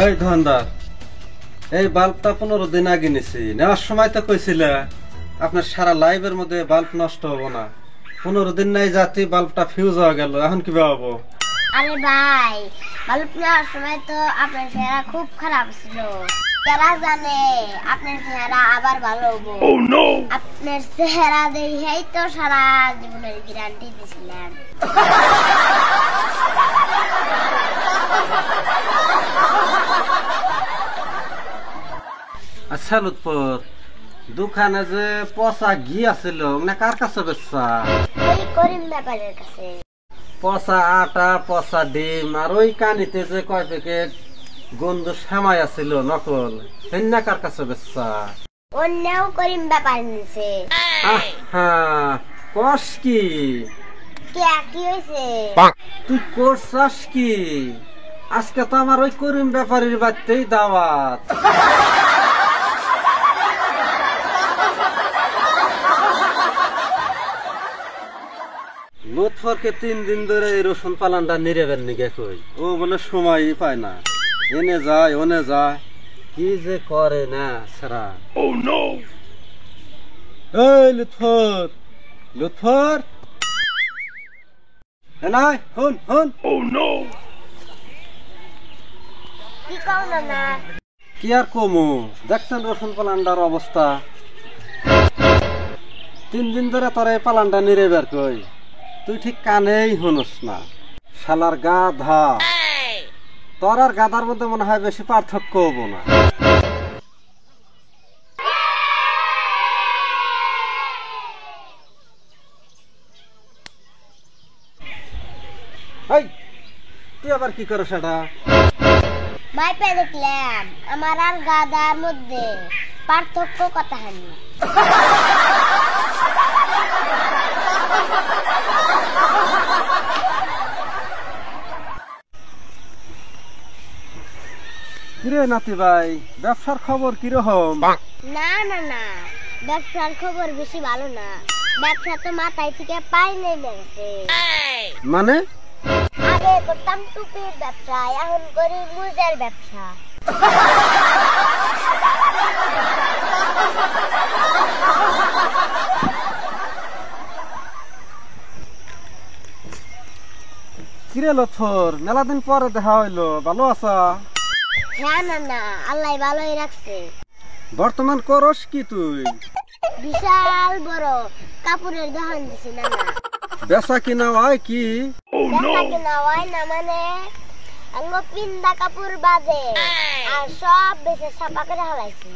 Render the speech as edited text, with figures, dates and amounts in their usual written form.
এই ধনদার, এই বাল্বটা 15 দিন আগে নিছি, নেওয়ার সময় তো কইছিলে আপনার সারা লাইফের মধ্যে বাল্ব নষ্ট হবো না। 15 দিন নাই যাতে বাল্বটা ফিউজ হয়ে গেল, এখন কি হবো? আরে ভাই, বাল্ব নেওয়ার সময় তো আপনার চেহারা খুব খারাপ ছিল। যারা জানে আপনার চেহারা আবার ভালো হবো। আপনার চেহারা দেখেই তো সারা জীবনের গ্যারান্টি দিছিলাম। আচ্ছা লুৎফর, দোকানে যে পচা ঘি আছিল না কার কাছে বেচছা? ওই করিম ব্যাপারের কাছে। পচা আটা, পচা ডিম আর ওই কানিতে যে কয় প্যাকেট গন্ধ সামাই আছিল নকল, না কার কাছে বেচছা? অন্যও করিম ব্যাপার নিছে। কস কি? কি হয়েছে? তুই করছাস কি? আজকে তো আমার ওই করিম ব্যাপারীর বাড়িতেই দাওয়াত। লুৎফরকে 3 দিন ধরে এই রসুন পালানটা নিরেবেন নিগে কই, ও বলে সময়ই পায় না, এনে যায় ওনে যায়, কি যে করে না সারা। এই লুৎফর, লুৎফর নাই, হুন হুন। কি কও না? কি আর কমু, দেখছেন রসুন পালান্ডার অবস্থা। 3 দিন ধরে তোর এই পালানটা নিরেবার কই, তুই ঠিক কানেই শুনস না। শালার গাধা, তোর আর গাধার মধ্যে মনে হয় বেশি পার্থক্য হবো না। তুই আবার কি করো সেটা? মাইপে দেখলাম আমার আর গাদার মধ্যে পার্থক্য কথা হানি। কিরে নাতি ভাই, ব্যবসার খবর কিরকম? না না না, ব্যবসার খবর বেশি ভালো না। ব্যবসা তো মাথায় থেকে পাইলে গেছে। মানে? আগে করতাম টুপির ব্যবসা, এখন করি মুজার ব্যবসা। কিরে লথর, মেলা দিন পরে দেখা হইলো, ভালো আছা? হ্যাঁ না না, আল্লাহ ভালোই রাখছে। বর্তমান করস কি তুই? বিশাল বড় কাপড়ের দোকান দিছি না না। বেচা কিনা হয় কি? বেচা কিনা হয় না মানে আঙ্গ পিন্দা কাপড় বাদে আর সব বেচে ছাপা করে হালাইছি।